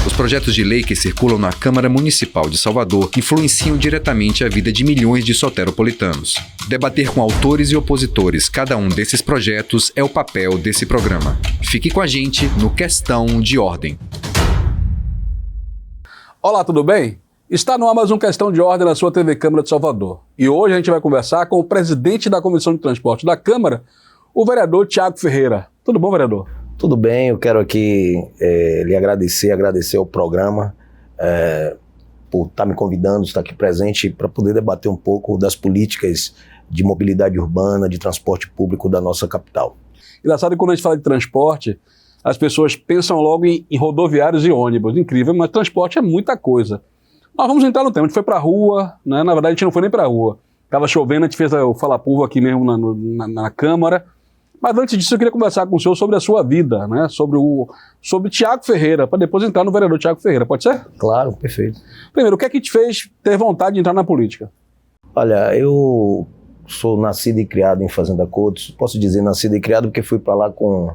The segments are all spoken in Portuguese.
Os projetos de lei que circulam na Câmara Municipal de Salvador influenciam diretamente a vida de milhões de soteropolitanos. Debater com autores e opositores cada um desses projetos é o papel desse programa. Fique com a gente no Questão de Ordem. Olá, tudo bem? Está no ar mais um Questão de Ordem na sua TV Câmara de Salvador. E hoje a gente vai conversar com o presidente da Comissão de Transporte da Câmara, o vereador Thiago Ferreira. Tudo bom, vereador? Tudo bem, eu quero aqui lhe agradecer ao programa por estar me convidando, estar aqui presente para poder debater um pouco das políticas de mobilidade urbana, de transporte público da nossa capital. Engraçado que quando a gente fala de transporte, as pessoas pensam logo em rodoviários e ônibus. Incrível, mas transporte é muita coisa. Nós vamos entrar no tema. A gente foi pra rua, né? Na verdade a gente não foi nem pra rua. Tava chovendo, a gente fez o Fala-Puva aqui mesmo na Câmara. Mas antes disso eu queria conversar com o senhor sobre a sua vida, né? Sobre Thiago Ferreira, para depois entrar no vereador Thiago Ferreira. Pode ser? Claro, perfeito. Primeiro, o que é que te fez ter vontade de entrar na política? Olha, eu sou nascido e criado em Fazenda Coutos. Posso dizer nascido e criado porque fui para lá com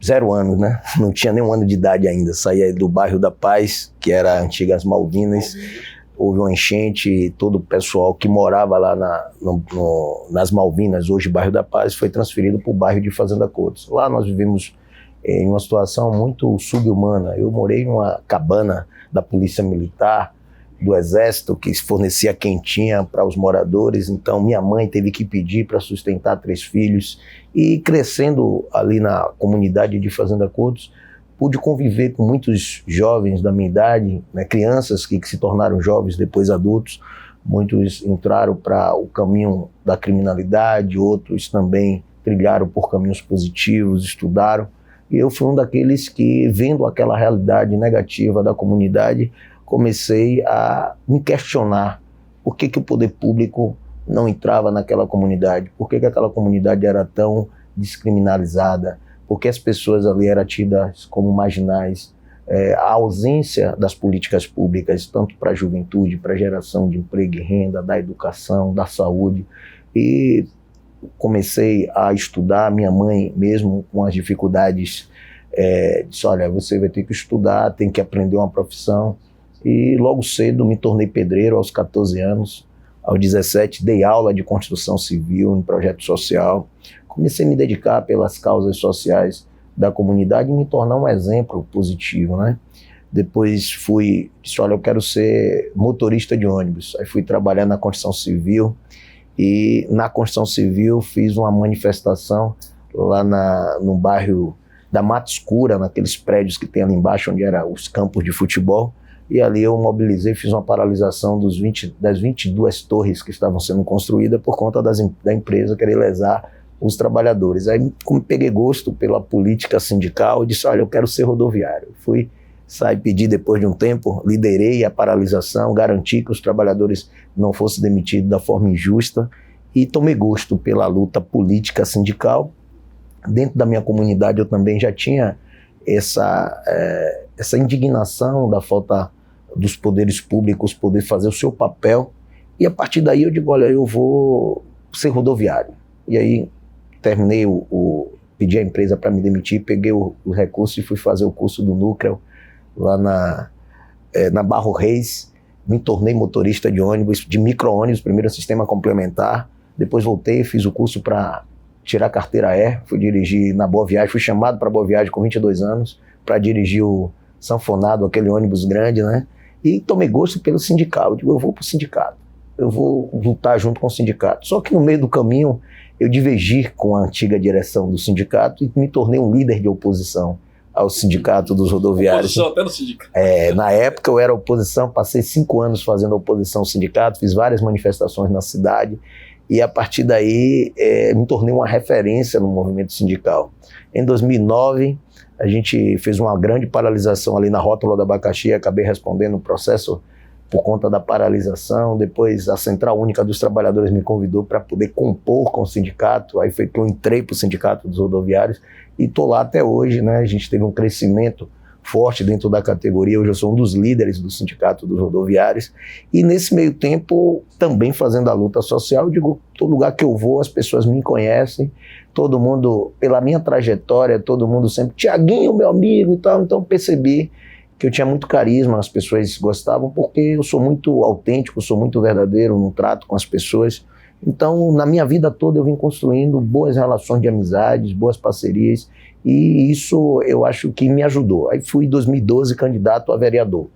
0 anos, né? Não tinha nem 1 ano de idade ainda. Saía do bairro da Paz, que era a antiga Malvinas. Houve uma enchente e todo o pessoal que morava lá nas Malvinas, hoje bairro da Paz, foi transferido para o bairro de Fazenda Coutos. Lá nós vivemos em uma situação muito subhumana. Eu morei em uma cabana da Polícia Militar, do Exército, que fornecia quentinha para os moradores. Então minha mãe teve que pedir para sustentar 3 filhos. E crescendo ali na comunidade de Fazenda Coutos, pude conviver com muitos jovens da minha idade, né, crianças que se tornaram jovens, depois adultos. Muitos entraram para o caminho da criminalidade, outros também trilharam por caminhos positivos, estudaram. E eu fui um daqueles que, vendo aquela realidade negativa da comunidade, comecei a me questionar por que o poder público não entrava naquela comunidade, por que aquela comunidade era tão descriminalizada, porque as pessoas ali eram tidas como marginais. A ausência das políticas públicas, tanto para a juventude, para a geração de emprego e renda, da educação, da saúde. E comecei a estudar. Minha mãe, mesmo com as dificuldades, disse: olha, você vai ter que estudar, tem que aprender uma profissão. E logo cedo me tornei pedreiro aos 14 anos. Aos 17 dei aula de construção civil em projeto social. Comecei a me dedicar pelas causas sociais da comunidade e me tornar um exemplo positivo, né? Depois disse: olha, eu quero ser motorista de ônibus. Aí fui trabalhar na construção civil e na construção civil fiz uma manifestação lá no bairro da Mata Escura, naqueles prédios que tem ali embaixo, onde eram os campos de futebol. E ali eu mobilizei, fiz uma paralisação das 22 torres que estavam sendo construídas por conta da empresa querer lesar os trabalhadores. Aí, como peguei gosto pela política sindical, eu disse: olha, eu quero ser rodoviário. Pedi depois de um tempo, liderei a paralisação, garanti que os trabalhadores não fossem demitidos da forma injusta e tomei gosto pela luta política sindical. Dentro da minha comunidade eu também já tinha essa indignação da falta dos poderes públicos poder fazer o seu papel. E a partir daí eu digo: olha, eu vou ser rodoviário. E aí terminei pedi à empresa para me demitir, peguei o recurso e fui fazer o curso do Núcleo lá na Barro Reis. Me tornei motorista de ônibus, de micro-ônibus, primeiro sistema complementar. Depois voltei, fiz o curso para tirar carteira E, fui dirigir na Boa Viagem, fui chamado para Boa Viagem com 22 anos para dirigir o sanfonado, aquele ônibus grande, né? E tomei gosto pelo sindical. Eu digo: eu vou para o sindicato, eu vou lutar junto com o sindicato. Só que no meio do caminho eu divergi com a antiga direção do sindicato e me tornei um líder de oposição ao sindicato dos rodoviários. Oposição até no sindicato. Na época eu era oposição, passei 5 anos fazendo oposição ao sindicato, fiz várias manifestações na cidade e a partir daí me tornei uma referência no movimento sindical. Em 2009 a gente fez uma grande paralisação ali na Rótula do Abacaxi, acabei respondendo o processo por conta da paralisação. Depois a Central Única dos Trabalhadores me convidou para poder compor com o sindicato, aí foi que eu entrei para o Sindicato dos Rodoviários e estou lá até hoje, né? A gente teve um crescimento forte dentro da categoria, hoje eu sou um dos líderes do Sindicato dos Rodoviários e nesse meio tempo também fazendo a luta social. Eu digo: todo lugar que eu vou as pessoas me conhecem, todo mundo, pela minha trajetória, todo mundo sempre, Tiaguinho, meu amigo e tal, então percebi que eu tinha muito carisma, as pessoas gostavam, porque eu sou muito autêntico, sou muito verdadeiro no trato com as pessoas. Então, na minha vida toda, eu vim construindo boas relações de amizades, boas parcerias, e isso eu acho que me ajudou. Aí fui em 2012 candidato a vereador,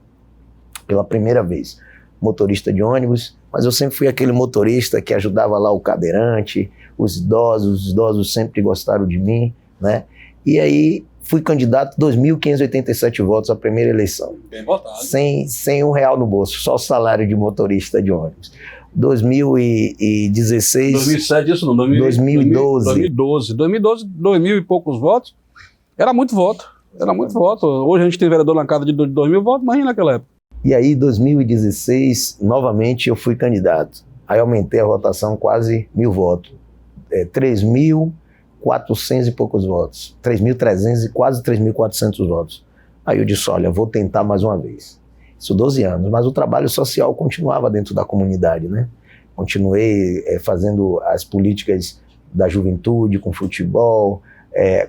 pela primeira vez, motorista de ônibus, mas eu sempre fui aquele motorista que ajudava lá o cadeirante, os idosos sempre gostaram de mim, né? E aí fui candidato, 2.587 votos a primeira eleição. Bem votado. Sem R$1 no bolso, só o salário de motorista de ônibus. 2016... 2007, isso não. 2012. 2000 e poucos votos. Era muito voto. Hoje a gente tem vereador na casa de 2.000 votos, imagina naquela época. E aí, 2016, novamente eu fui candidato. Aí aumentei a votação quase 1.000 votos. 3.400 e poucos votos. 3.300 e quase 3.400 votos. Aí eu disse, olha, vou tentar mais uma vez. Isso 12 anos, mas o trabalho social continuava dentro da comunidade, né? Continuei fazendo as políticas da juventude, com futebol,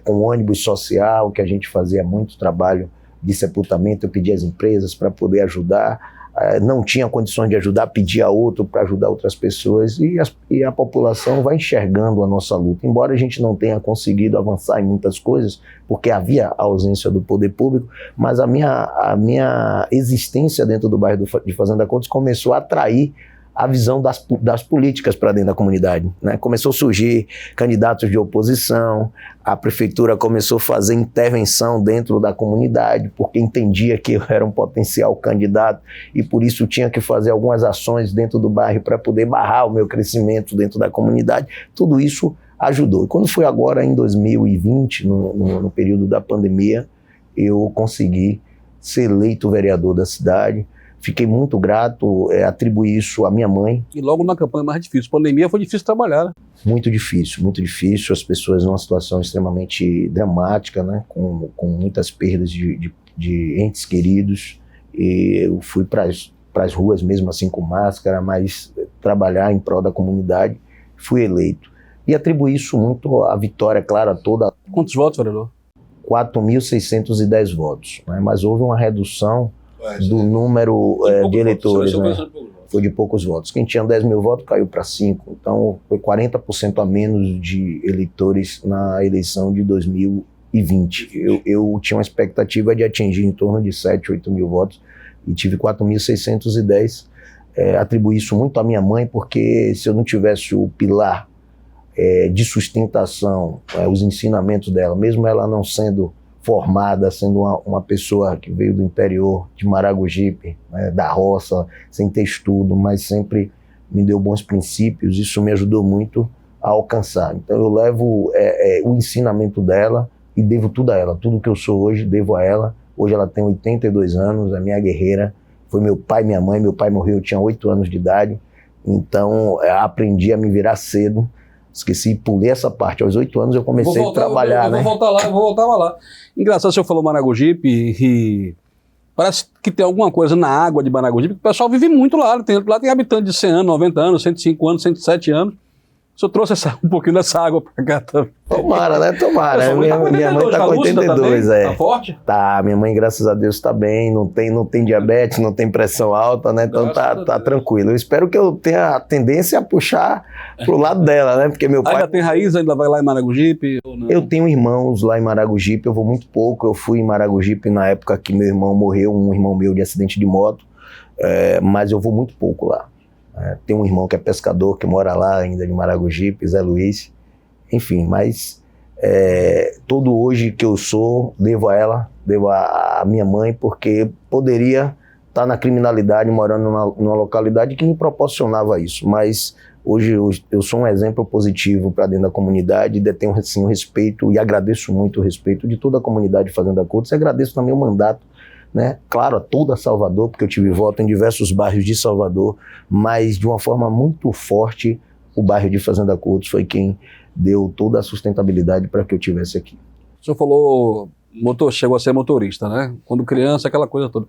com ônibus social, que a gente fazia muito trabalho de sepultamento, eu pedia às empresas para poder ajudar, não tinha condições de ajudar, pedia a outro para ajudar outras pessoas, e a população vai enxergando a nossa luta. Embora a gente não tenha conseguido avançar em muitas coisas, porque havia a ausência do poder público, mas a minha existência dentro do bairro de Fazenda Coutos começou a atrair a visão das políticas para dentro da comunidade, né? Começou a surgir candidatos de oposição, a prefeitura começou a fazer intervenção dentro da comunidade, porque entendia que eu era um potencial candidato e por isso tinha que fazer algumas ações dentro do bairro para poder barrar o meu crescimento dentro da comunidade. Tudo isso ajudou. E quando foi agora em 2020, no período da pandemia, eu consegui ser eleito vereador da cidade. Fiquei muito grato, atribuí isso à minha mãe. E logo na campanha mais difícil, pandemia, foi difícil trabalhar, né? Muito difícil, as pessoas numa situação extremamente dramática, né? Com muitas perdas de entes queridos, e eu fui para as ruas mesmo assim com máscara, mas trabalhar em prol da comunidade, fui eleito. E atribuí isso muito à vitória, claro, toda. Quantos votos, vereador? 4.610 votos, né? Mas houve uma redução do número de eleitores, né? Foi de poucos votos. Quem tinha 10.000 votos caiu para 5, então foi 40% a menos de eleitores na eleição de 2020. Eu tinha uma expectativa de atingir em torno de 7, 8 mil votos e tive 4.610. Atribuí isso muito à minha mãe, porque se eu não tivesse o pilar de sustentação, os ensinamentos dela, mesmo ela não sendo formada, sendo uma pessoa que veio do interior de Maragogipe, né, da roça, sem ter estudo, mas sempre me deu bons princípios, isso me ajudou muito a alcançar. Então eu levo o ensinamento dela e devo tudo a ela. Tudo que eu sou hoje, devo a ela. Hoje ela tem 82 anos, a minha guerreira. Foi meu pai e minha mãe. Meu pai morreu, eu tinha 8 anos de idade. Então aprendi a me virar cedo. Esqueci, pulei essa parte. Aos 8 anos eu comecei a trabalhar, né? Vou voltar lá. Engraçado, o senhor falou Maragogipe e parece que tem alguma coisa na água de Maragogipe, que o pessoal vive muito lá. Lá tem habitantes de 100 anos, 90 anos, 105 anos, 107 anos. O senhor trouxe um pouquinho dessa água pra cá também. Tomara, né? Tomara. Minha mãe tá com 82, Tá forte? Tá, minha mãe, graças a Deus, tá bem. Não tem diabetes, não tem pressão alta, né? Então tá tranquilo. Eu espero que eu tenha a tendência a puxar pro lado dela, né? Porque meu pai... Ainda tem raiz? Ainda vai lá em Maragogipe? Eu tenho irmãos lá em Maragogipe, eu vou muito pouco. Eu fui em Maragogipe na época que meu irmão morreu, um irmão meu de acidente de moto. Mas eu vou muito pouco lá. Tem um irmão que é pescador, que mora lá ainda de Maragogipe, Zé Luiz, enfim, mas tudo hoje que eu sou, devo a ela, devo a minha mãe, porque poderia estar na criminalidade, morando numa localidade que me proporcionava isso, mas hoje eu sou um exemplo positivo para dentro da comunidade, tenho assim, o respeito, e agradeço muito o respeito de toda a comunidade Fazenda Coutos, e agradeço também o mandato, né? Claro, a toda Salvador, porque eu tive voto em diversos bairros de Salvador, mas de uma forma muito forte, o bairro de Fazenda Coutos foi quem deu toda a sustentabilidade para que eu estivesse aqui. O senhor falou, chegou a ser motorista, né? Quando criança, aquela coisa toda.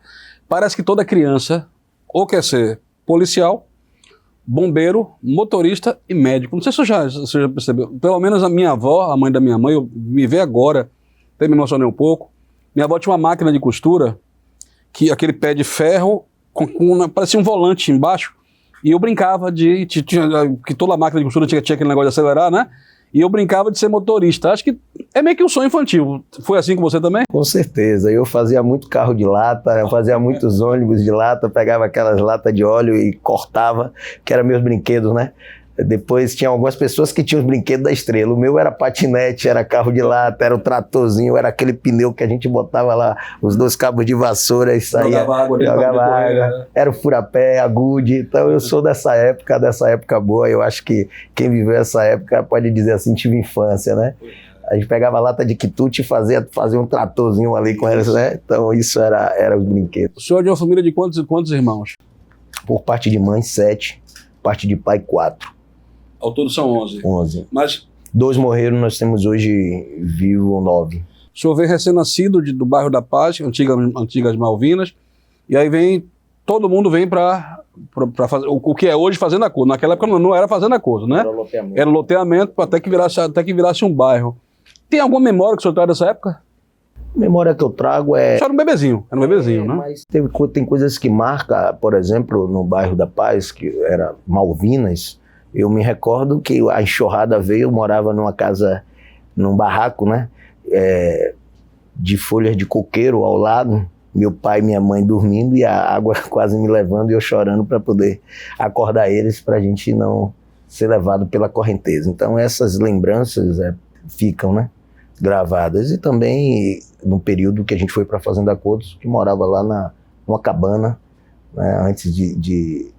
Parece que toda criança ou quer ser policial, bombeiro, motorista e médico. Não sei se você já percebeu. Pelo menos a minha avó, a mãe da minha mãe, eu me vê agora, até me emocionei um pouco. Minha avó tinha uma máquina de costura, que aquele pé de ferro, parecia um volante embaixo, e eu brincava que toda a máquina de costura tinha aquele negócio de acelerar, né? E eu brincava de ser motorista. Acho que é meio que um sonho infantil. Foi assim com você também? Com certeza. Eu fazia muito carro de lata, eu fazia muitos ônibus de lata, pegava aquelas latas de óleo e cortava, que eram meus brinquedos, né? Depois tinha algumas pessoas que tinham os brinquedos da Estrela. O meu era patinete, era carro de lata, era o tratorzinho, era aquele pneu que a gente botava lá, os 2 cabos de vassoura e saía. Jogava água. Era o furapé, a gude. Então eu sou dessa época boa. Eu acho que quem viveu essa época pode dizer assim, tive infância, né? A gente pegava lata de quitute e fazia um tratorzinho ali com eles, né? Então isso era os brinquedos. O senhor é de uma família de quantos irmãos? Por parte de mãe, 7. Parte de pai, 4. Ao todo são 11. 11. Mas 2 morreram, nós temos hoje vivo 9. o senhor veio recém-nascido do bairro da Paz, antigas Malvinas, e aí todo mundo vem para fazer o que é hoje Fazenda Couto. Naquela época não era Fazenda Couto, né? Era loteamento até que virasse um bairro. Tem alguma memória que o senhor traz dessa época? A memória que eu trago é... Era um bebezinho, né? Mas tem coisas que marcam, por exemplo, no bairro da Paz, que era Malvinas, eu me recordo que a enxurrada veio, eu morava numa casa, num barraco, né? De folhas de coqueiro ao lado, meu pai e minha mãe dormindo e a água quase me levando e eu chorando para poder acordar eles, para a gente não ser levado pela correnteza. Então essas lembranças ficam, né, gravadas. E também no período que a gente foi para a Fazenda Couto, que morava lá numa cabana, né, antes de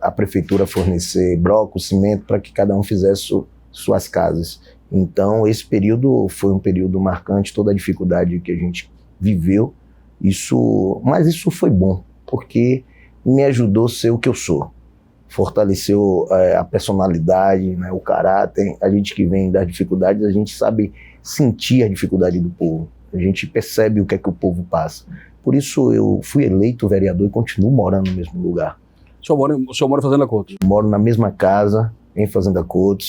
a prefeitura fornecer bloco, cimento, para que cada um fizesse suas casas. Então, esse período foi um período marcante, toda a dificuldade que a gente viveu, mas isso foi bom, porque me ajudou a ser o que eu sou. Fortaleceu a personalidade, né, o caráter. A gente que vem das dificuldades, a gente sabe sentir a dificuldade do povo. A gente percebe o que é que o povo passa. Por isso, eu fui eleito vereador e continuo morando no mesmo lugar. O senhor mora em Fazenda Couto? Moro na mesma casa, em Fazenda Couto,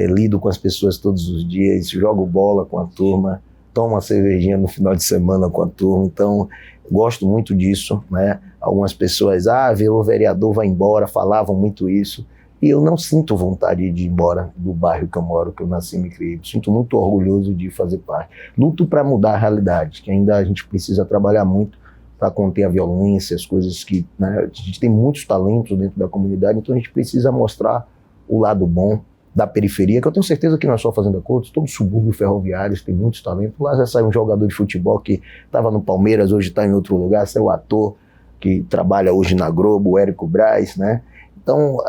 lido com as pessoas todos os dias, jogo bola com a turma, tomo uma cervejinha no final de semana com a turma, então gosto muito disso, né? Algumas pessoas, virou vereador, vai embora, falavam muito isso, e eu não sinto vontade de ir embora do bairro que eu moro, que eu nasci e me criei. Sinto muito orgulhoso de fazer parte. Luto para mudar a realidade, que ainda a gente precisa trabalhar muito para conter a violência, as coisas que, né, a gente tem muitos talentos dentro da comunidade, então a gente precisa mostrar o lado bom da periferia, que eu tenho certeza que não é só Fazenda Couto, todo subúrbio ferroviário tem muitos talentos. Lá já saiu um jogador de futebol que estava no Palmeiras, hoje está em outro lugar, saiu o ator que trabalha hoje na Globo, o Érico Braz, né? Então,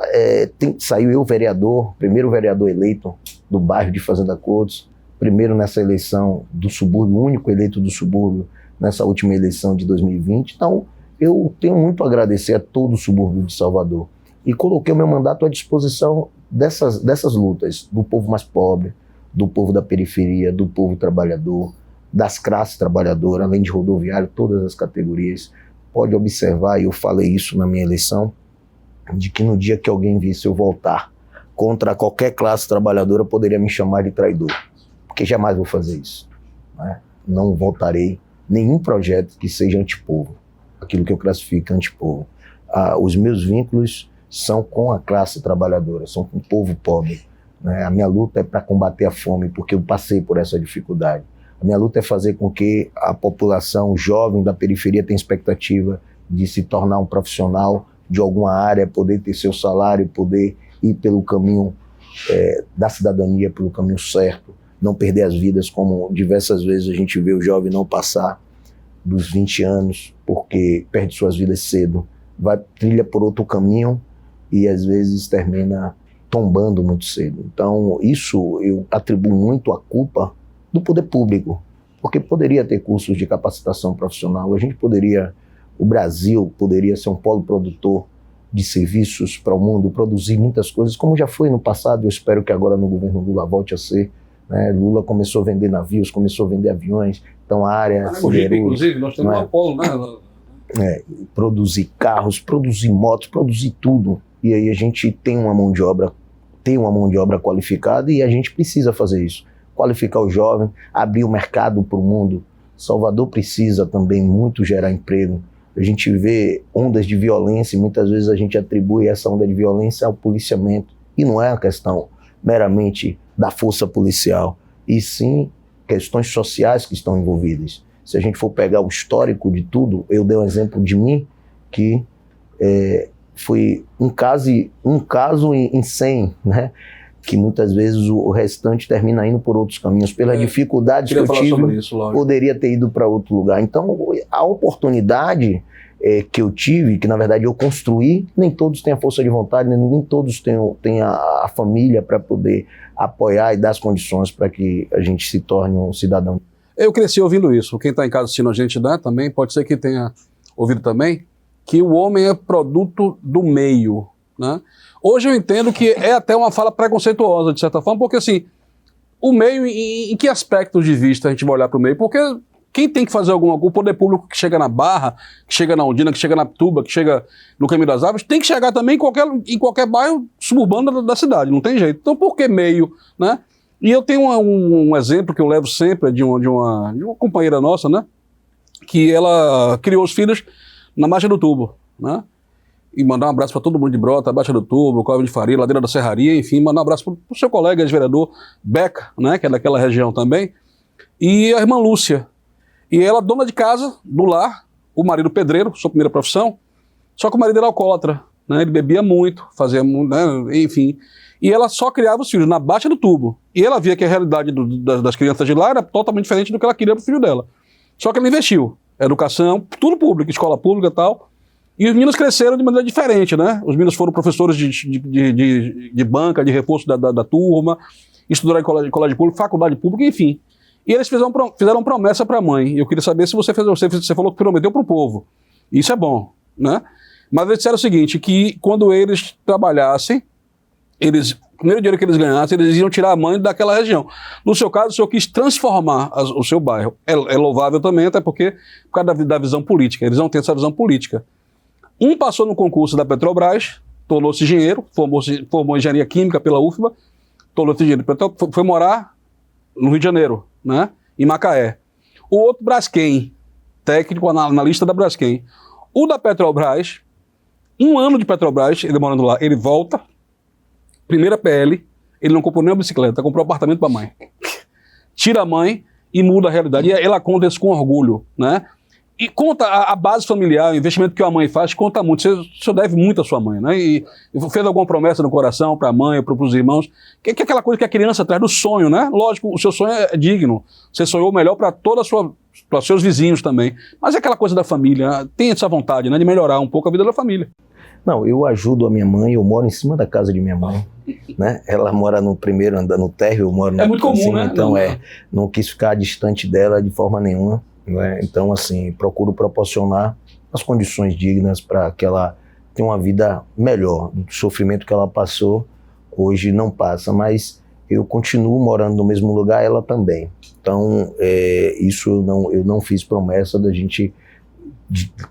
saiu eu, vereador, primeiro vereador eleito do bairro de Fazenda Couto, primeiro nessa eleição do subúrbio, único eleito do subúrbio nessa última eleição de 2020. Então, eu tenho muito a agradecer a todo o subúrbio de Salvador. E coloquei o meu mandato à disposição dessas lutas, do povo mais pobre, do povo da periferia, do povo trabalhador, das classes trabalhadoras, além de rodoviário, todas as categorias. Pode observar, e eu falei isso na minha eleição, de que no dia que alguém visse eu voltar contra qualquer classe trabalhadora, poderia me chamar de traidor, porque jamais vou fazer isso, né? Não voltarei nenhum projeto que seja antipovo, aquilo que eu classifico antipovo. Os meus vínculos são com a classe trabalhadora, são com o povo pobre, né? A minha luta é para combater a fome, porque eu passei por essa dificuldade. A minha luta é fazer com que a população jovem da periferia tenha expectativa de se tornar um profissional de alguma área, poder ter seu salário, poder ir pelo caminho da cidadania, pelo caminho certo, não perder as vidas, como diversas vezes a gente vê o jovem não passar dos 20 anos, porque perde suas vidas cedo, trilha por outro caminho e às vezes termina tombando muito cedo. Então isso eu atribuo muito a culpa do poder público, porque poderia ter cursos de capacitação profissional, o Brasil poderia ser um polo produtor de serviços para o mundo, produzir muitas coisas, como já foi no passado. Eu espero que agora no governo Lula volte a ser, né? Lula começou a vender navios, começou a vender aviões, então a área siderúrgica, inclusive, nós temos um polo, né? Produzir carros, produzir motos, produzir tudo. e aí a gente tem uma mão de obra qualificada e a gente precisa fazer isso. Qualificar o jovem, abrir o mercado para o mundo. Salvador precisa também muito gerar emprego. A gente vê ondas de violência e muitas vezes a gente atribui essa onda de violência ao policiamento. E não é uma questão meramente da força policial, e sim questões sociais que estão envolvidas. Se a gente for pegar o histórico de tudo, eu dei um exemplo de mim, que foi um caso em 100, né? Que muitas vezes o restante termina indo por outros caminhos, pelas dificuldades que eu tive, poderia ter ido para outro lugar. Então, a oportunidade que eu tive, que na verdade eu construí, nem todos têm a força de vontade, nem todos têm a família para poder apoiar e dar as condições para que a gente se torne um cidadão. Eu cresci ouvindo isso. Quem está em casa assistindo a gente, né, também, pode ser que tenha ouvido também, que o homem é produto do meio, né? Hoje eu entendo que é até uma fala preconceituosa, de certa forma, porque assim, o meio, em que aspectos de vista a gente vai olhar para o meio? Porque quem tem que fazer o poder público que chega na Barra, que chega na Ondina, que chega na Tuba, que chega no Caminho das Árvores, tem que chegar também em qualquer bairro suburbano da cidade, não tem jeito. Então por que meio, né? E eu tenho um exemplo que eu levo sempre de uma companheira nossa, né? Que ela criou os filhos na Baixa do Tubo, né? E mandar um abraço para todo mundo de Brota, Baixa do Tubo, Cova de Faria, Ladeira da Serraria, enfim, mandar um abraço para o seu colega, ex-vereador Beca, né, que é daquela região também, e a irmã Lúcia. E ela, dona de casa, do lar, o marido pedreiro, sua primeira profissão, só que o marido era alcoólatra, né, ele bebia muito, fazia muito, né, enfim. E ela só criava os filhos na Baixa do Tubo. E ela via que a realidade das crianças de lá era totalmente diferente do que ela queria para o filho dela. Só que ela investiu. Educação, tudo público, escola pública e tal. E os meninos cresceram de maneira diferente, né? Os meninos foram professores de banca, de reforço da turma, estudaram em colégio público, faculdade pública, enfim. E eles fizeram promessa para a mãe. Eu queria saber se você falou que prometeu para o povo. Isso é bom, né? Mas eles disseram o seguinte, que quando eles trabalhassem, o primeiro dinheiro que eles ganhassem, eles iam tirar a mãe daquela região. No seu caso, o senhor quis transformar o seu bairro. É louvável também, até porque, por causa da visão política. Eles não têm essa visão política. Um passou no concurso da Petrobras, tornou-se engenheiro, formou engenharia química pela UFBA, tornou-se engenheiro, foi morar no Rio de Janeiro, né, em Macaé. O outro, Braskem, técnico analista da Braskem. O da Petrobras, 1 ano de Petrobras, ele morando lá, ele volta, primeira PL, ele não comprou nem uma bicicleta, comprou um apartamento para a mãe. Tira a mãe e muda a realidade. E ela conta isso com orgulho, né? E conta a base familiar, o investimento que a mãe faz, conta muito. O senhor deve muito à sua mãe, né? E fez alguma promessa no coração para a mãe, para os irmãos, que é aquela coisa que a criança traz do sonho, né? Lógico, o seu sonho é digno. Você sonhou melhor para para seus vizinhos também. Mas é aquela coisa da família, tem essa vontade, né, de melhorar um pouco a vida da família. Não, eu ajudo a minha mãe, eu moro em cima da casa de minha mãe, né? Ela mora no primeiro andar, no térreo, eu moro no muito comum, cima, né? Então não quis ficar distante dela de forma nenhuma. Né? Então, assim, procuro proporcionar as condições dignas para que ela tenha uma vida melhor. O sofrimento que ela passou, hoje não passa, mas eu continuo morando no mesmo lugar, ela também. Então, isso eu não fiz promessa da gente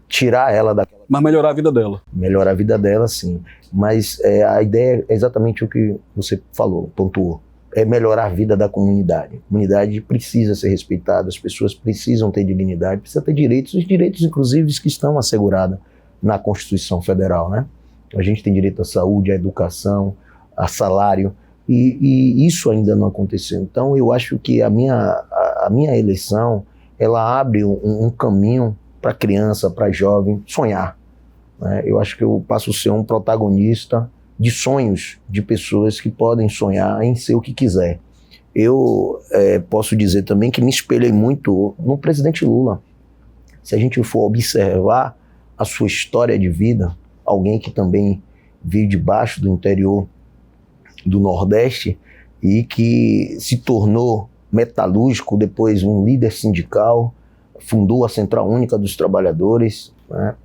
tirar ela daquela... Mas melhorar a vida dela. Melhorar a vida dela, sim. Mas a ideia é exatamente o que você falou, pontuou. É melhorar a vida da comunidade. A comunidade precisa ser respeitada, as pessoas precisam ter dignidade, precisa ter direitos, os direitos, inclusive, que estão assegurados na Constituição Federal, né? A gente tem direito à saúde, à educação, a salário, e isso ainda não aconteceu. Então, eu acho que a minha eleição, ela abre um caminho para a criança, para jovem, sonhar. Né? Eu acho que eu passo a ser um protagonista de sonhos de pessoas que podem sonhar em ser o que quiser. Eu posso dizer também que me espelhei muito no presidente Lula. Se a gente for observar a sua história de vida, alguém que também veio debaixo do interior do Nordeste e que se tornou metalúrgico, depois um líder sindical, fundou a Central Única dos Trabalhadores, né?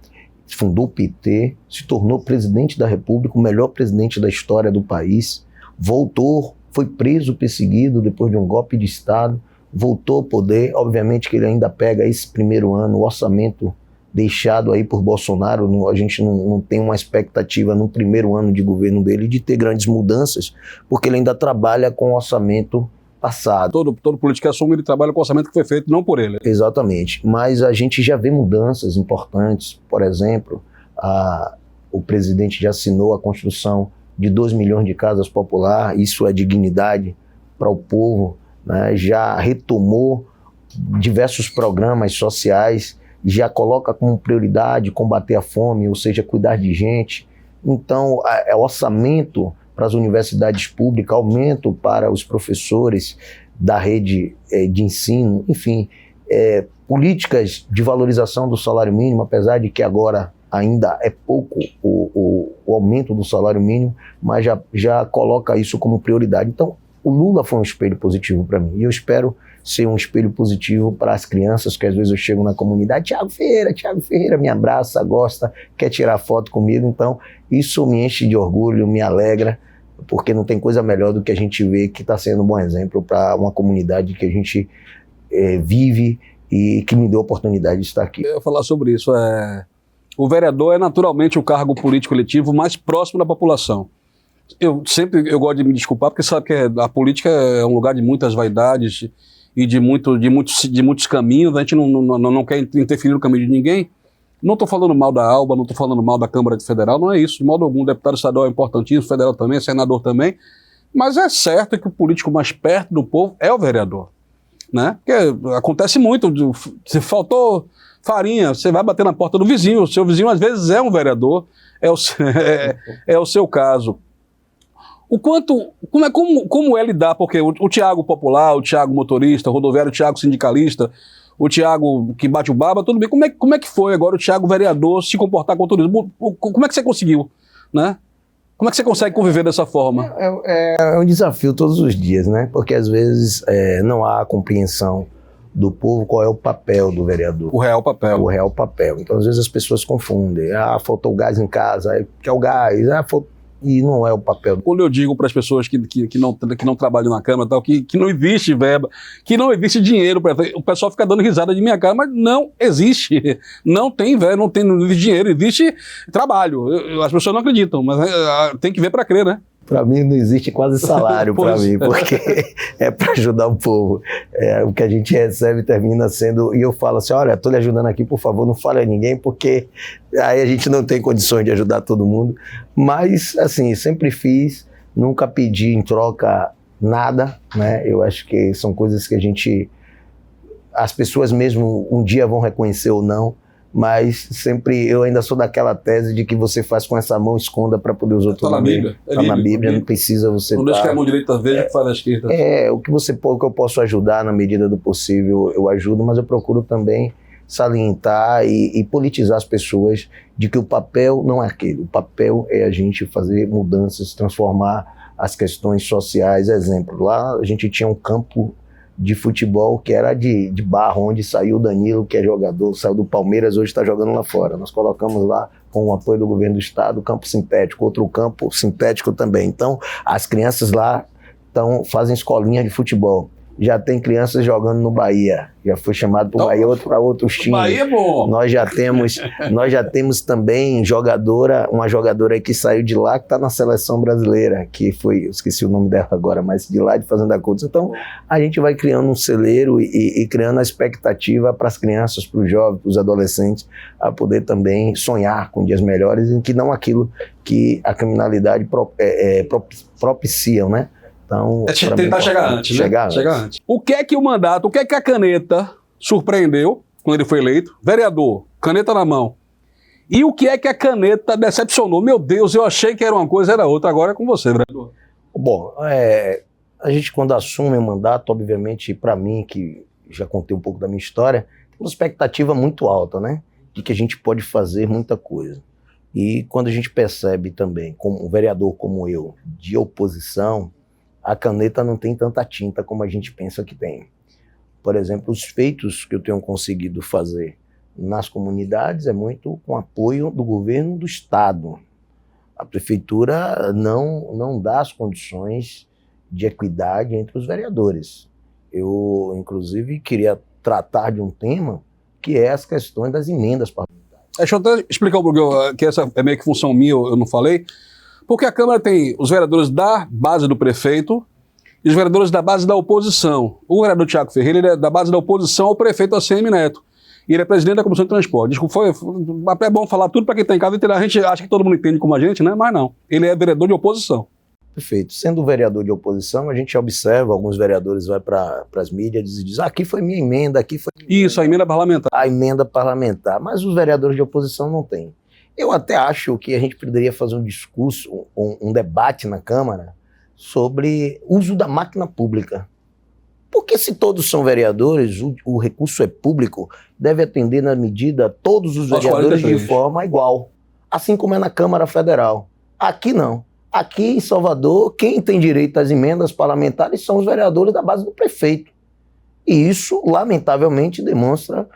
Fundou o PT, se tornou presidente da República, o melhor presidente da história do país, voltou, foi preso, perseguido depois de um golpe de Estado, voltou ao poder. Obviamente que ele ainda pega esse primeiro ano, o orçamento deixado aí por Bolsonaro. A gente não tem uma expectativa no primeiro ano de governo dele de ter grandes mudanças, porque ele ainda trabalha com o orçamento passado. Todo político que assume, ele trabalha com o orçamento que foi feito, não por ele. Exatamente, mas a gente já vê mudanças importantes. Por exemplo, o presidente já assinou a construção de 2 milhões de casas populares, isso é dignidade para o povo, né? Já retomou diversos programas sociais, já coloca como prioridade combater a fome, ou seja, cuidar de gente. Então, orçamento para as universidades públicas, aumento para os professores da rede de ensino, enfim, políticas de valorização do salário mínimo, apesar de que agora ainda é pouco o aumento do salário mínimo, mas já coloca isso como prioridade. Então, o Lula foi um espelho positivo para mim, e eu espero ser um espelho positivo para as crianças, que às vezes eu chego na comunidade, Thiago Ferreira me abraça, gosta, quer tirar foto comigo. Então isso me enche de orgulho, me alegra, porque não tem coisa melhor do que a gente ver que está sendo um bom exemplo para uma comunidade que a gente vive e que me deu a oportunidade de estar aqui. Eu ia falar sobre isso. O vereador é naturalmente o cargo político eletivo mais próximo da população. Eu gosto de me desculpar, porque sabe que a política é um lugar de muitas vaidades e de muitos caminhos. A gente não quer interferir no caminho de ninguém. Não estou falando mal da ALBA, não estou falando mal da Câmara Federal, não é isso, de modo algum. O deputado estadual é importantíssimo, federal também, senador também, mas é certo que o político mais perto do povo é o vereador, né? Porque acontece muito, se faltou farinha, você vai bater na porta do vizinho, o seu vizinho às vezes é um vereador, é o seu caso. Como é lidar, porque o Thiago popular, o Thiago motorista, o rodoviário, o Thiago sindicalista, o Thiago que bate o baba, tudo bem. Como é que foi agora o Thiago vereador se comportar com o turismo? Como é que você conseguiu, né? Como é que você consegue conviver dessa forma? É um desafio todos os dias, né? Porque às vezes não há compreensão do povo qual é o papel do vereador. O real papel. O real papel. Então às vezes as pessoas confundem. Faltou gás em casa, quer o gás, e não é o papel. Quando eu digo para as pessoas que não trabalham na Câmara, tal, que não existe verba, que não existe dinheiro, o pessoal fica dando risada de minha cara, mas não existe. Não tem verba, não existe dinheiro, existe trabalho. As pessoas não acreditam, mas tem que ver para crer, né? Para mim não existe quase salário para mim, porque é para ajudar o povo. O que a gente recebe termina sendo... E eu falo assim, olha, estou lhe ajudando aqui, por favor, não fale a ninguém, porque aí a gente não tem condições de ajudar todo mundo. Mas, assim, sempre fiz, nunca pedi em troca nada, né? Eu acho que são coisas que as pessoas mesmo um dia vão reconhecer ou não, mas sempre eu ainda sou daquela tese de que você faz com essa mão, esconda para poder os outros ver. Está na Bíblia, não precisa você... Não deixa que a mão direita veja que faz a esquerda. O que eu posso ajudar na medida do possível, eu ajudo, mas eu procuro também salientar e politizar as pessoas de que o papel não é aquele. O papel é a gente fazer mudanças, transformar as questões sociais. Exemplo, lá a gente tinha um campo de futebol que era de barro, onde saiu o Danilo, que é jogador, saiu do Palmeiras, hoje está jogando lá fora. Nós colocamos lá, com o apoio do governo do estado, campo sintético, outro campo sintético também. Então, as crianças lá fazem escolinha de futebol. Já tem crianças jogando no Bahia, já foi chamado para o Bahia, outro para outros times. Bahia é bom. Nós já temos também uma jogadora que saiu de lá, que está na seleção brasileira, que foi, eu esqueci o nome dela agora, mas de lá de Fazenda Coutos. Então, a gente vai criando um celeiro e criando a expectativa para as crianças, para os jovens, para os adolescentes, a poder também sonhar com dias melhores, em que não aquilo que a criminalidade propiciam, né? Então, tentar chegar antes, né? Chegar antes. O que é que a caneta surpreendeu quando ele foi eleito? Vereador, caneta na mão. E o que é que a caneta decepcionou? Meu Deus, eu achei que era uma coisa, era outra. Agora é com você, vereador. Bom, a gente quando assume o mandato, obviamente, para mim, que já contei um pouco da minha história, tem uma expectativa muito alta, né? De que a gente pode fazer muita coisa. E quando a gente percebe também, como um vereador como eu, de oposição, a caneta não tem tanta tinta como a gente pensa que tem. Por exemplo, os feitos que eu tenho conseguido fazer nas comunidades é muito com apoio do governo do estado. A prefeitura não dá as condições de equidade entre os vereadores. Eu, inclusive, queria tratar de um tema que é as questões das emendas parlamentares. Deixa eu até explicar um pouquinho, que essa é meio que função minha, eu não falei. Porque a Câmara tem os vereadores da base do prefeito e os vereadores da base da oposição. O vereador Tiago Ferreira ele é da base da oposição ao prefeito ACM Neto. E ele é presidente da Comissão de Transporte. Desculpa, é bom falar tudo para quem está em casa. A gente acha que todo mundo entende como a gente, né? Mas não. Ele é vereador de oposição. Perfeito. Sendo vereador de oposição, a gente observa, alguns vereadores vão para as mídias e dizem, aqui foi minha emenda, aqui foi... Isso, a emenda parlamentar. A emenda parlamentar. Mas os vereadores de oposição não têm. Eu até acho que a gente poderia fazer um discurso, um debate na Câmara sobre uso da máquina pública. Porque se todos são vereadores, o recurso é público, deve atender na medida todos os vereadores de forma igual. Assim como é na Câmara Federal. Aqui não. Aqui em Salvador, quem tem direito às emendas parlamentares são os vereadores da base do prefeito. E isso, lamentavelmente, demonstra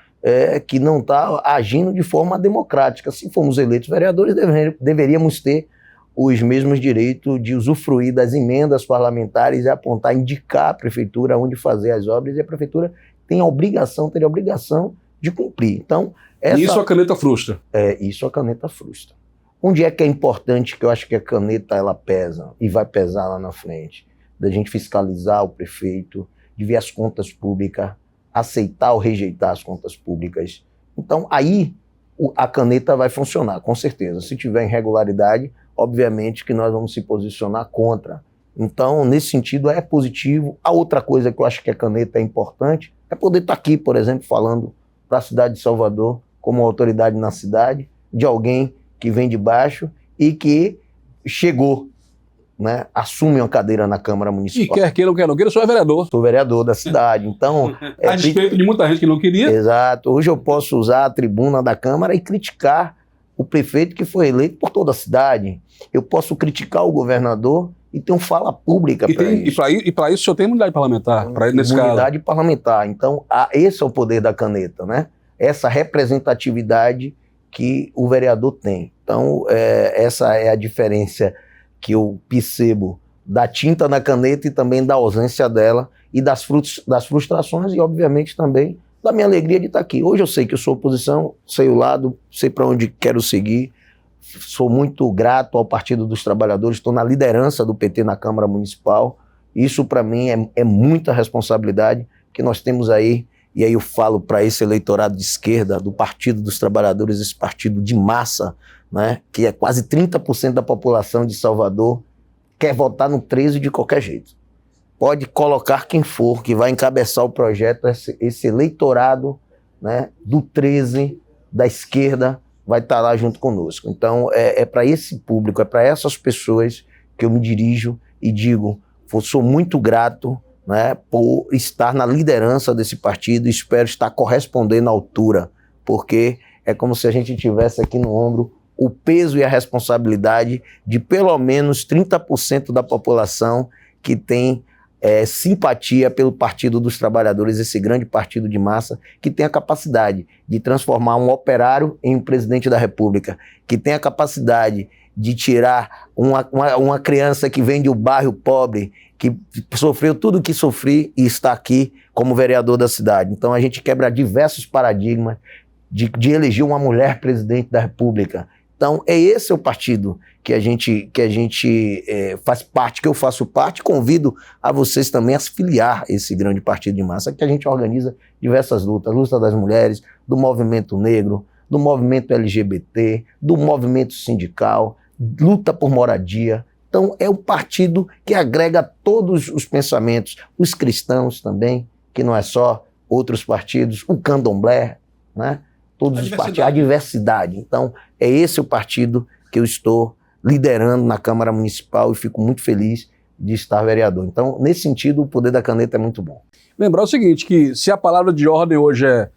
que não está agindo de forma democrática. Se formos eleitos vereadores, deveríamos ter os mesmos direitos de usufruir das emendas parlamentares e apontar, indicar a prefeitura onde fazer as obras, e a prefeitura teria a obrigação de cumprir. Então, isso a caneta frustra. Isso a caneta frustra. Onde é que é importante, que eu acho que a caneta ela pesa, e vai pesar lá na frente, da gente fiscalizar o prefeito, de ver as contas públicas, aceitar ou rejeitar as contas públicas. Então, aí a caneta vai funcionar, com certeza. Se tiver irregularidade, obviamente que nós vamos se posicionar contra. Então, nesse sentido, é positivo. A outra coisa que eu acho que a caneta é importante é poder estar aqui, por exemplo, falando para a cidade de Salvador, como autoridade na cidade, de alguém que vem de baixo e que chegou, né, assume uma cadeira na Câmara Municipal. E quer queira ou quer não queira, eu sou vereador. Sou vereador da cidade, então... A despeito de muita gente que não queria. Exato. Hoje eu posso usar a tribuna da Câmara e criticar o prefeito que foi eleito por toda a cidade. Eu posso criticar o governador e ter uma fala pública para isso. E para isso o senhor tem imunidade parlamentar, imunidade parlamentar. Então, esse é o poder da caneta, né? Essa representatividade que o vereador tem. Então, essa é a diferença que eu percebo da tinta na caneta e também da ausência dela e das frustrações e, obviamente, também da minha alegria de estar aqui. Hoje eu sei que eu sou oposição, sei o lado, sei para onde quero seguir, sou muito grato ao Partido dos Trabalhadores, estou na liderança do PT na Câmara Municipal. Isso, para mim, é muita responsabilidade que nós temos aí, e aí eu falo para esse eleitorado de esquerda, do Partido dos Trabalhadores, esse partido de massa, né, que é quase 30% da população de Salvador, quer votar no 13 de qualquer jeito. Pode colocar quem for, que vai encabeçar o projeto, esse eleitorado, né, do 13, da esquerda, vai estar lá junto conosco. Então, é para esse público, é para essas pessoas que eu me dirijo e digo, sou muito grato, né, por estar na liderança desse partido, e espero estar correspondendo à altura, porque é como se a gente tivesse aqui no ombro o peso e a responsabilidade de pelo menos 30% da população que tem simpatia pelo Partido dos Trabalhadores, esse grande partido de massa, que tem a capacidade de transformar um operário em um presidente da República, que tem a capacidade de tirar uma criança que vem de um bairro pobre, que sofreu tudo o que sofri e está aqui como vereador da cidade. Então a gente quebra diversos paradigmas de eleger uma mulher presidente da República. Então esse é o partido que a gente faz parte, que eu faço parte. Convido a vocês também a se filiar a esse grande partido de massa, que a gente organiza diversas lutas, luta das mulheres, do movimento negro, do movimento LGBT, do movimento sindical, luta por moradia. Então é um partido que agrega todos os pensamentos, os cristãos também, que não é só outros partidos, o candomblé, né? Todos os partidos, a diversidade. Então é esse o partido que eu estou liderando na Câmara Municipal e fico muito feliz de estar vereador. Então, nesse sentido, o poder da caneta é muito bom. Lembrar o seguinte, que se a palavra de ordem hoje é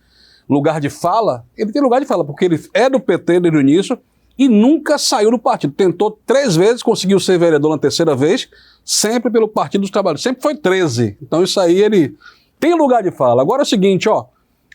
lugar de fala, ele tem lugar de fala, porque ele é do PT desde o início e nunca saiu do partido. Tentou 3 vezes, conseguiu ser vereador na 3ª vez, sempre pelo Partido dos Trabalhadores. Sempre foi 13. Então isso aí ele tem lugar de fala. Agora é o seguinte, ó,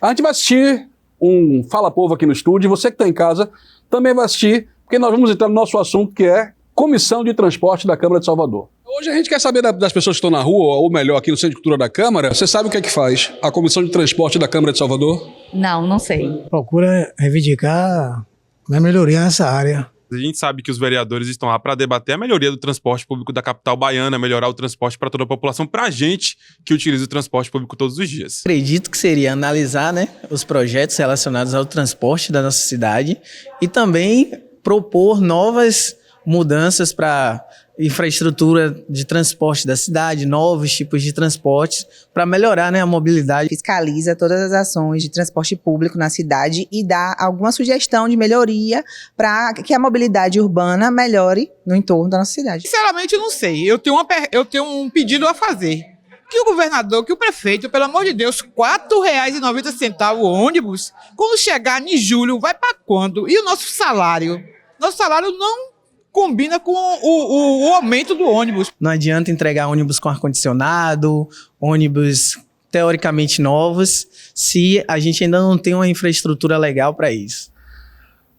a gente vai assistir um Fala Povo aqui no estúdio, e você que está em casa também vai assistir, porque nós vamos entrar no nosso assunto, que é Comissão de Transporte da Câmara de Salvador. Hoje a gente quer saber das pessoas que estão na rua, ou melhor, aqui no Centro de Cultura da Câmara, você sabe o que é que faz a Comissão de Transporte da Câmara de Salvador? Não sei. Procura reivindicar uma melhoria nessa área. A gente sabe que os vereadores estão lá para debater a melhoria do transporte público da capital baiana, melhorar o transporte para toda a população, para a gente que utiliza o transporte público todos os dias. Acredito que seria analisar, né, os projetos relacionados ao transporte da nossa cidade e também propor novas mudanças para infraestrutura de transporte da cidade, novos tipos de transportes para melhorar, né, a mobilidade. Fiscaliza todas as ações de transporte público na cidade e dá alguma sugestão de melhoria para que a mobilidade urbana melhore no entorno da nossa cidade. Sinceramente, eu não sei. Eu tenho um pedido a fazer. Que o governador, que o prefeito, pelo amor de Deus, R$ 4,90 o ônibus, quando chegar em julho, vai para quando? E o nosso salário? Nosso salário não combina com o aumento do ônibus. Não adianta entregar ônibus com ar-condicionado, ônibus teoricamente novos, se a gente ainda não tem uma infraestrutura legal para isso.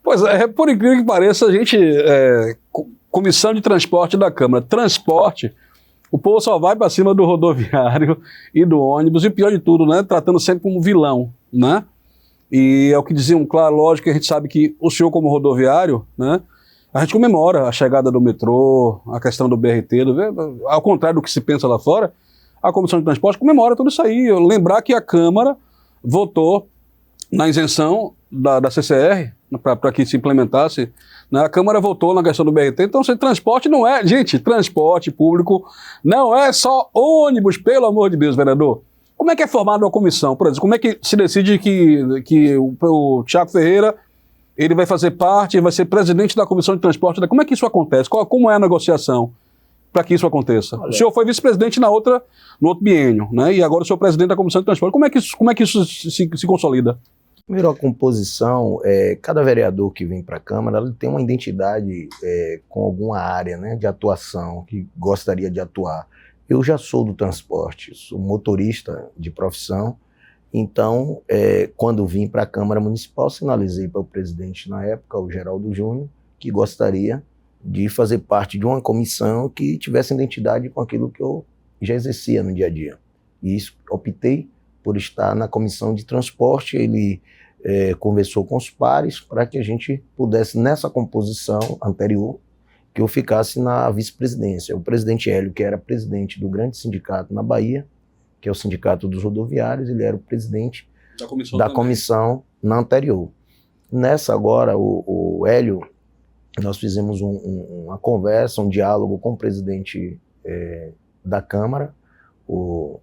Pois é, por incrível que pareça, a gente, Comissão de Transporte da Câmara, transporte, o povo só vai para cima do rodoviário e do ônibus, e pior de tudo, né, tratando sempre como vilão, né? E é o que diziam, claro, lógico que a gente sabe que o senhor como rodoviário, né, a gente comemora a chegada do metrô, a questão do BRT, ao contrário do que se pensa lá fora, a Comissão de Transporte comemora tudo isso aí. Lembrar que a Câmara votou na isenção da CCR, para que se implementasse, né? A Câmara votou na questão do BRT, então transporte não é, gente, transporte público não é só ônibus, pelo amor de Deus, vereador. Como é que é formada uma comissão? Por exemplo, como é que se decide que o Thiago Ferreira ele vai fazer parte, vai ser presidente da Comissão de Transporte? Como é que isso acontece? Como é a negociação para que isso aconteça? Olha, o senhor foi vice-presidente no outro biênio, né? E agora o senhor é presidente da Comissão de Transporte. Como é que isso se consolida? Primeiro, a composição, cada vereador que vem para a Câmara ele tem uma identidade com alguma área, né, de atuação que gostaria de atuar. Eu já sou do transporte, sou motorista de profissão. Então, quando vim para a Câmara Municipal, sinalizei para o presidente na época, o Geraldo Júnior, que gostaria de fazer parte de uma comissão que tivesse identidade com aquilo que eu já exercia no dia a dia. E isso, optei por estar na Comissão de Transporte. Ele conversou com os pares para que a gente pudesse, nessa composição anterior, que eu ficasse na vice-presidência. O presidente Hélio, que era presidente do grande sindicato na Bahia, que é o Sindicato dos Rodoviários, ele era o presidente da comissão na anterior. Nessa agora, o Hélio, nós fizemos uma conversa, um diálogo com o presidente da Câmara, o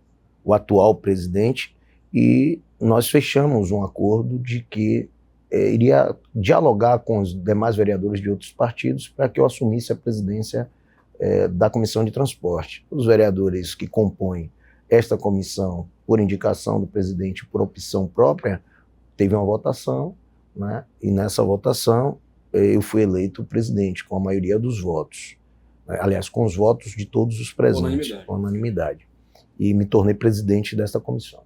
atual presidente, e nós fechamos um acordo de que iria dialogar com os demais vereadores de outros partidos para que eu assumisse a presidência da Comissão de Transporte. Os vereadores que compõem esta comissão, por indicação do presidente, por opção própria, teve uma votação, né? E nessa votação eu fui eleito presidente com a maioria dos votos. Aliás, com os votos de todos os presentes, com unanimidade. E me tornei presidente desta comissão.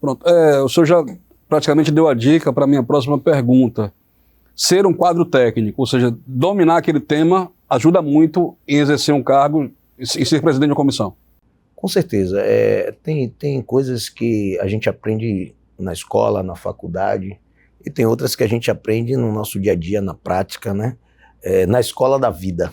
Pronto, o senhor já praticamente deu a dica para a minha próxima pergunta. Ser um quadro técnico, ou seja, dominar aquele tema, ajuda muito em exercer um cargo e ser presidente de uma comissão. Com certeza. Tem coisas que a gente aprende na escola, na faculdade, e tem outras que a gente aprende no nosso dia a dia, na prática, né? Na escola da vida.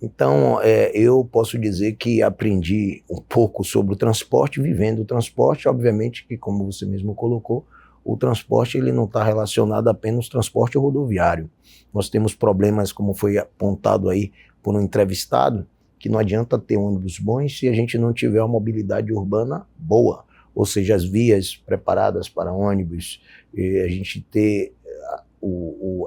Então, eu posso dizer que aprendi um pouco sobre o transporte, vivendo o transporte. Obviamente que, como você mesmo colocou, o transporte ele não está relacionado apenas ao transporte rodoviário. Nós temos problemas, como foi apontado aí por um entrevistado, que não adianta ter ônibus bons se a gente não tiver uma mobilidade urbana boa, ou seja, as vias preparadas para ônibus, a gente ter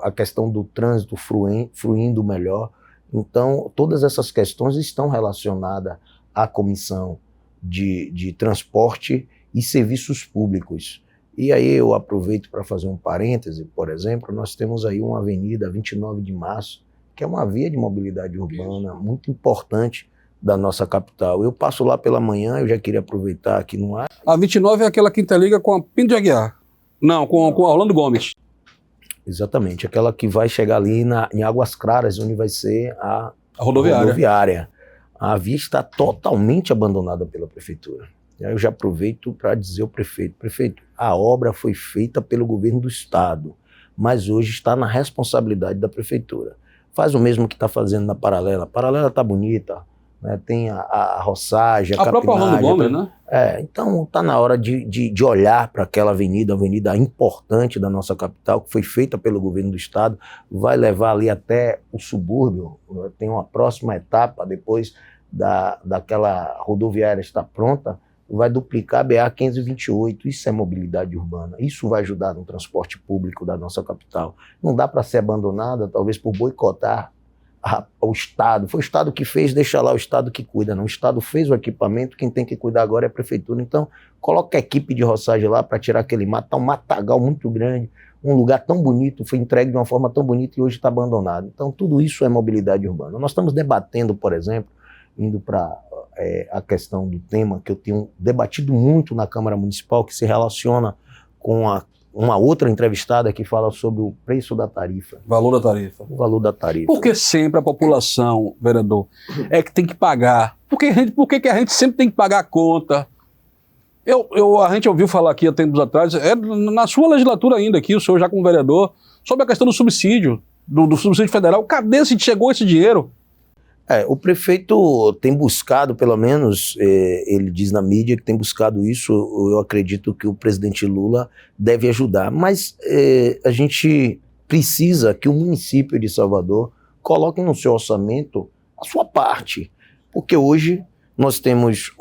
a questão do trânsito fluindo melhor. Então, todas essas questões estão relacionadas à Comissão de Transporte e Serviços Públicos. E aí eu aproveito para fazer um parêntese, por exemplo, nós temos aí uma avenida 29 de março, que é uma via de mobilidade urbana muito importante da nossa capital. Eu passo lá pela manhã, eu já queria aproveitar aqui no ar. A 29 é aquela que interliga com a Pinto de Aguiar. Não, com a Orlando Gomes. Exatamente, aquela que vai chegar ali em Águas Claras, onde vai ser a rodoviária. A via está totalmente abandonada pela prefeitura. E aí eu já aproveito para dizer ao prefeito, a obra foi feita pelo governo do estado, mas hoje está na responsabilidade da prefeitura. Faz o mesmo que está fazendo na Paralela. A Paralela está bonita, né? Tem a roçagem, a própria Orlando capinagem. Gomes, né? Então está na hora de olhar para aquela avenida importante da nossa capital, que foi feita pelo governo do estado, vai levar ali até o subúrbio. Tem uma próxima etapa, depois daquela rodoviária estar pronta, vai duplicar a BA-528. Isso é mobilidade urbana, isso vai ajudar no transporte público da nossa capital. Não dá para ser abandonada, talvez por boicotar o Estado. Foi o Estado que fez, deixa lá o Estado que cuida. Não, o Estado fez o equipamento, quem tem que cuidar agora é a prefeitura. Então, coloca a equipe de roçagem lá para tirar aquele mato, tá um matagal muito grande, um lugar tão bonito, foi entregue de uma forma tão bonita e hoje está abandonado. Então, tudo isso é mobilidade urbana. Nós estamos debatendo, por exemplo, indo para a questão do tema que eu tenho debatido muito na Câmara Municipal, que se relaciona com uma outra entrevistada que fala sobre o preço da tarifa. Valor da tarifa. O valor da tarifa. Por que sempre a população, vereador, é que tem que pagar? Por que a gente sempre tem que pagar a conta? A gente ouviu falar aqui há tempos atrás, na sua legislatura ainda aqui, o senhor já como vereador, sobre a questão do subsídio, do subsídio federal. Cadê se chegou esse dinheiro? O prefeito tem buscado, pelo menos, ele diz na mídia que tem buscado isso. Eu acredito que o presidente Lula deve ajudar, mas a gente precisa que o município de Salvador coloque no seu orçamento a sua parte, porque hoje nós temos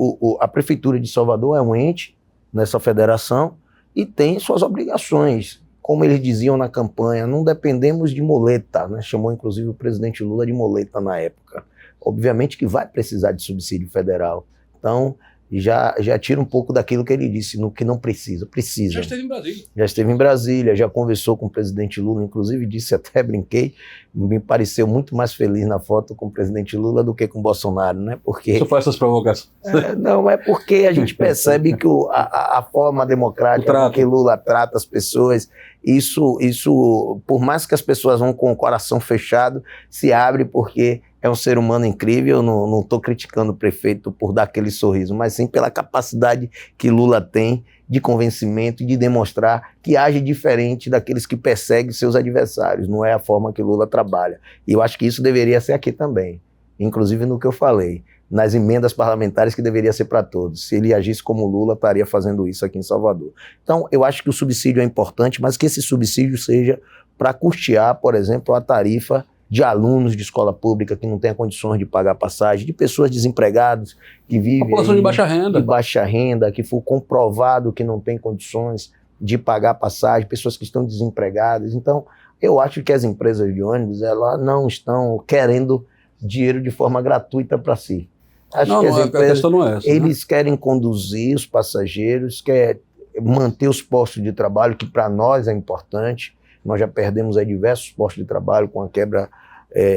a prefeitura de Salvador é um ente nessa federação e tem suas obrigações. Como eles diziam na campanha, não dependemos de moleta, né? Chamou inclusive o presidente Lula de moleta na época. Obviamente que vai precisar de subsídio federal. Então, já tira um pouco daquilo que ele disse, no que não precisa. Precisa. Já esteve em Brasília. Já esteve em Brasília, já conversou com o presidente Lula, inclusive disse, até brinquei, me pareceu muito mais feliz na foto com o presidente Lula do que com o Bolsonaro, né? Porque... Só faz essas provocações. Não, é porque a gente percebe que a forma democrática que Lula trata as pessoas, isso, por mais que as pessoas vão com o coração fechado, se abre porque é um ser humano incrível. Eu não estou criticando o prefeito por dar aquele sorriso, mas sim pela capacidade que Lula tem de convencimento e de demonstrar que age diferente daqueles que perseguem seus adversários. Não é a forma que Lula trabalha. E eu acho que isso deveria ser aqui também, inclusive no que eu falei, nas emendas parlamentares, que deveria ser para todos. Se ele agisse como Lula, estaria fazendo isso aqui em Salvador. Então, eu acho que o subsídio é importante, mas que esse subsídio seja para custear, por exemplo, a tarifa de alunos de escola pública que não têm condições de pagar passagem, de pessoas desempregadas que vivem... População de baixa renda. De baixa renda, que for comprovado que não tem condições de pagar passagem, pessoas que estão desempregadas. Então, eu acho que as empresas de ônibus, elas não estão querendo dinheiro de forma gratuita para si. Acho que as empresas, a questão não é essa, eles querem conduzir os passageiros, querem manter os postos de trabalho, que para nós é importante. Nós já perdemos aí diversos postos de trabalho com a quebra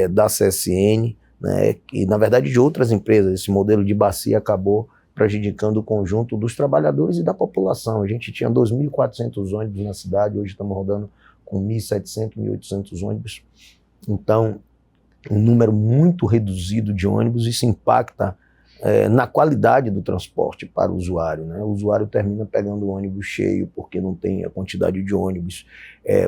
da CSN, né, e na verdade de outras empresas. Esse modelo de bacia acabou prejudicando o conjunto dos trabalhadores e da população. A gente tinha 2.400 ônibus na cidade, hoje estamos rodando com 1.700, 1.800 ônibus. Então, um número muito reduzido de ônibus, isso impacta na qualidade do transporte para o usuário, né? O usuário termina pegando o ônibus cheio porque não tem a quantidade de ônibus,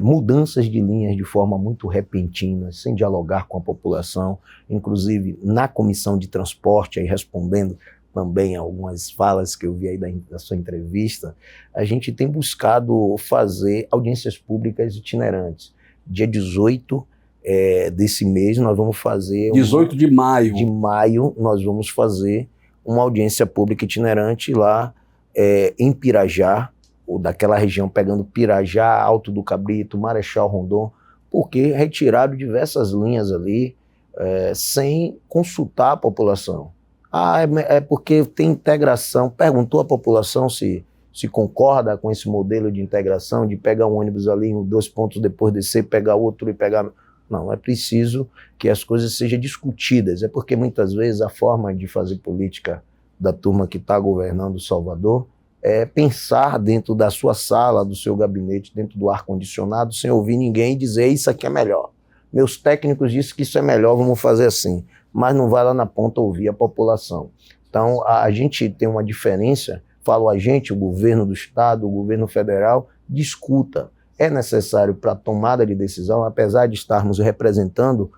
mudanças de linhas de forma muito repentina, sem dialogar com a população. Inclusive na comissão de transporte, aí respondendo também algumas falas que eu vi aí da sua entrevista, a gente tem buscado fazer audiências públicas itinerantes. Dia 18 desse mês nós vamos fazer... 18 de maio. De maio nós vamos fazer uma audiência pública itinerante lá em Pirajá, ou daquela região, pegando Pirajá, Alto do Cabrito, Marechal Rondon, porque retiraram diversas linhas ali sem consultar a população. É porque tem integração. Perguntou à população se concorda com esse modelo de integração, de pegar um ônibus ali em 2 pontos, depois descer, pegar outro e pegar... Não, é preciso que as coisas sejam discutidas. É porque muitas vezes a forma de fazer política da turma que está governando Salvador é pensar dentro da sua sala, do seu gabinete, dentro do ar-condicionado, sem ouvir ninguém dizer isso aqui é melhor. Meus técnicos dizem que isso é melhor, vamos fazer assim. mas não vai lá na ponta ouvir a população. Então, a gente tem uma diferença, falo a gente, o governo do estado, o governo federal, discuta. É necessário para a tomada de decisão, apesar de estarmos representando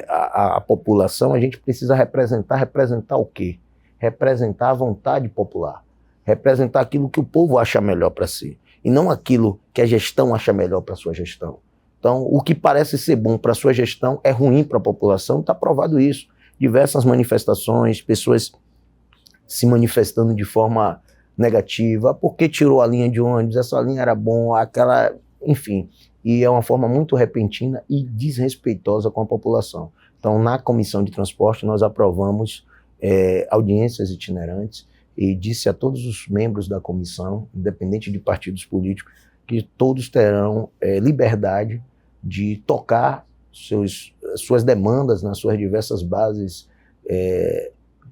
a população, a gente precisa representar o quê? Representar a vontade popular, representar aquilo que o povo acha melhor para si, e não aquilo que a gestão acha melhor para a sua gestão. Então, o que parece ser bom para a sua gestão é ruim para a população, está provado isso. Diversas manifestações, pessoas se manifestando de forma negativa, porque tirou a linha de ônibus, essa linha era bom, aquela, enfim, e é uma forma muito repentina e desrespeitosa com a população. Então, na Comissão de Transporte, nós aprovamos audiências itinerantes e disse a todos os membros da comissão, independente de partidos políticos, que todos terão liberdade de tocar suas demandas nas suas diversas bases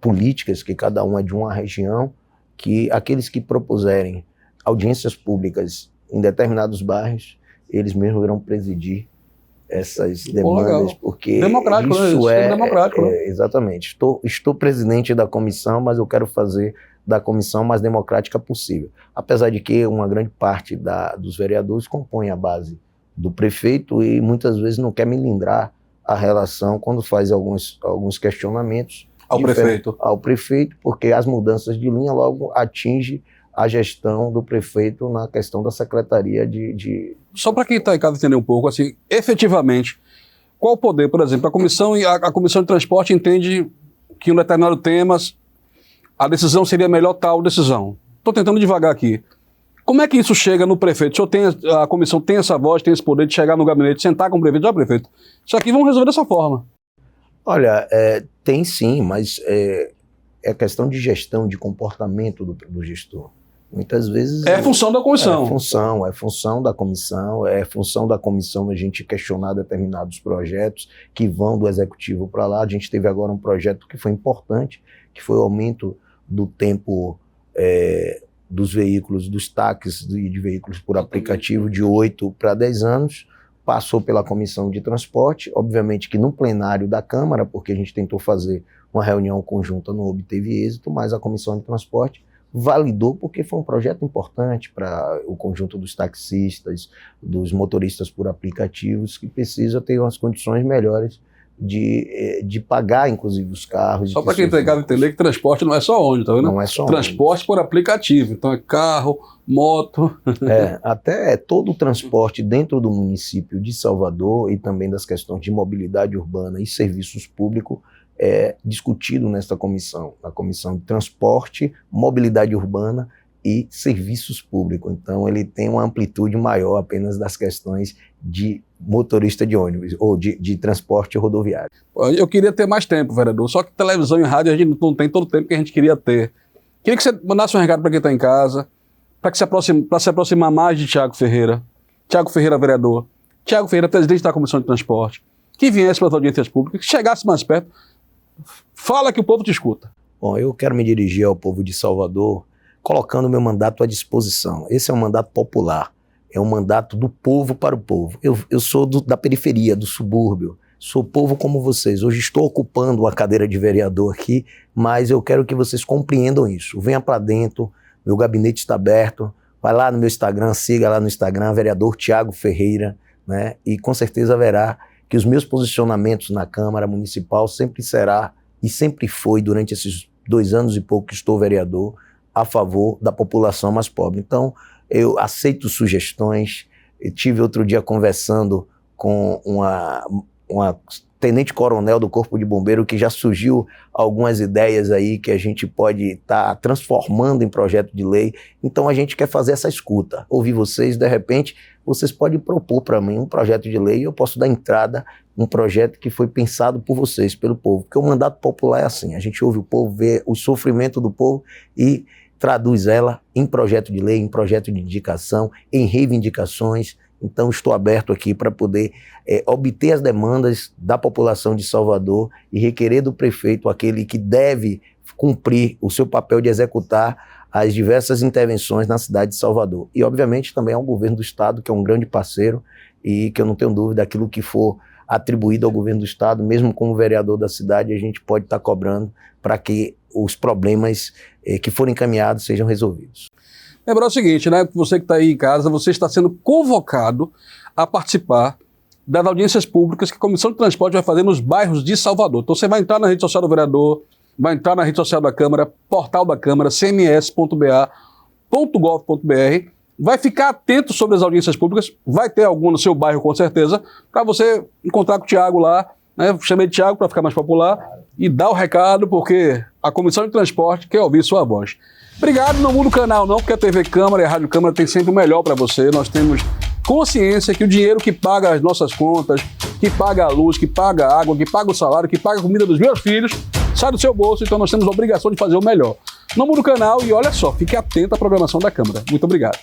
políticas, que cada uma é de uma região, que aqueles que propuserem audiências públicas em determinados bairros, eles mesmos irão presidir essas demandas, porque democrático, isso democrático, né? Exatamente. Estou presidente da comissão, mas eu quero fazer da comissão mais democrática possível. Apesar de que uma grande parte dos vereadores compõe a base do prefeito e muitas vezes não quer melindrar a relação quando faz alguns questionamentos ao prefeito, porque as mudanças de linha logo atingem a gestão do prefeito na questão da secretaria de... Só para quem está em casa entender um pouco, assim, efetivamente, qual o poder, por exemplo, a comissão de transporte entende que em um determinado tema a decisão seria melhor tal decisão. Estou tentando devagar aqui. Como é que isso chega no prefeito? A comissão tem essa voz, tem esse poder de chegar no gabinete, sentar com o prefeito, já prefeito, isso aqui vamos resolver dessa forma. Olha, tem sim, mas é questão de gestão, de comportamento do gestor. Muitas vezes... É função da comissão. É função da comissão, é função da comissão a gente questionar determinados projetos que vão do executivo para lá. A gente teve agora um projeto que foi importante, que foi o aumento do tempo dos veículos, dos taxis de veículos por aplicativo de 8 para 10 anos, passou pela Comissão de Transporte, obviamente que no plenário da Câmara, porque a gente tentou fazer uma reunião conjunta, não obteve êxito, mas a Comissão de Transporte validou porque foi um projeto importante para o conjunto dos taxistas, dos motoristas por aplicativos, que precisa ter umas condições melhores de pagar, inclusive, os carros. Só para quem tem cara entender que transporte não é só ônibus, tá vendo? Não é só transporte por aplicativo, então é carro, moto. Até todo o transporte dentro do município de Salvador e também das questões de mobilidade urbana e serviços públicos é discutido nesta comissão, na Comissão de Transporte, Mobilidade Urbana e Serviços Públicos. Então ele tem uma amplitude maior apenas das questões de motorista de ônibus ou de transporte rodoviário. Eu queria ter mais tempo, vereador, só que televisão e rádio a gente não tem todo o tempo que a gente queria ter. Queria que você mandasse um recado para quem está em casa, para se aproximar mais de Thiago Ferreira. Thiago Ferreira, vereador. Thiago Ferreira, presidente da Comissão de Transporte. Que viesse para as audiências públicas, que chegasse mais perto. Fala que o povo te escuta. Bom, eu quero me dirigir ao povo de Salvador colocando meu mandato à disposição. Esse é um mandato popular, é um mandato do povo para o povo. Eu sou da periferia, do subúrbio, sou povo como vocês. Hoje estou ocupando uma cadeira de vereador aqui, mas eu quero que vocês compreendam isso. Venha para dentro, meu gabinete está aberto, vai lá no meu Instagram, siga lá no Instagram, vereador Thiago Ferreira, né? E com certeza verá que os meus posicionamentos na Câmara Municipal sempre será e sempre foi, durante esses 2 anos e pouco que estou vereador, a favor da população mais pobre. Então, eu aceito sugestões. Eu tive outro dia conversando com uma tenente-coronel do Corpo de Bombeiro que já surgiu algumas ideias aí que a gente pode estar transformando em projeto de lei. Então, a gente quer fazer essa escuta. Ouvir vocês, de repente, vocês podem propor para mim um projeto de lei e eu posso dar entrada um projeto que foi pensado por vocês, pelo povo. Porque o mandato popular é assim, a gente ouve o povo, vê o sofrimento do povo e traduz ela em projeto de lei, em projeto de indicação, em reivindicações. Então estou aberto aqui para poder obter as demandas da população de Salvador e requerer do prefeito aquele que deve cumprir o seu papel de executar as diversas intervenções na cidade de Salvador. E obviamente também ao governo do estado, que é um grande parceiro e que eu não tenho dúvida, aquilo que for atribuído ao governo do estado, mesmo como vereador da cidade, a gente pode estar cobrando para que os problemas que forem encaminhados sejam resolvidos. Lembrar o seguinte, né? Você que está aí em casa, você está sendo convocado a participar das audiências públicas que a Comissão de Transporte vai fazer nos bairros de Salvador. Então você vai entrar na rede social do vereador, vai entrar na rede social da Câmara, portal da Câmara, cms.ba.gov.br, vai ficar atento sobre as audiências públicas, vai ter alguma no seu bairro com certeza, para você encontrar com o Thiago lá, né? Chamei de Thiago para ficar mais popular e dar o recado, porque a Comissão de Transporte quer ouvir sua voz. Obrigado, não muda o canal não, porque a TV Câmara e a Rádio Câmara tem sempre o melhor para você. Nós temos consciência que o dinheiro que paga as nossas contas, que paga a luz, que paga a água, que paga o salário, que paga a comida dos meus filhos, sai do seu bolso, então nós temos a obrigação de fazer o melhor. Não muda o canal e olha só, fique atento à programação da Câmara. Muito obrigado.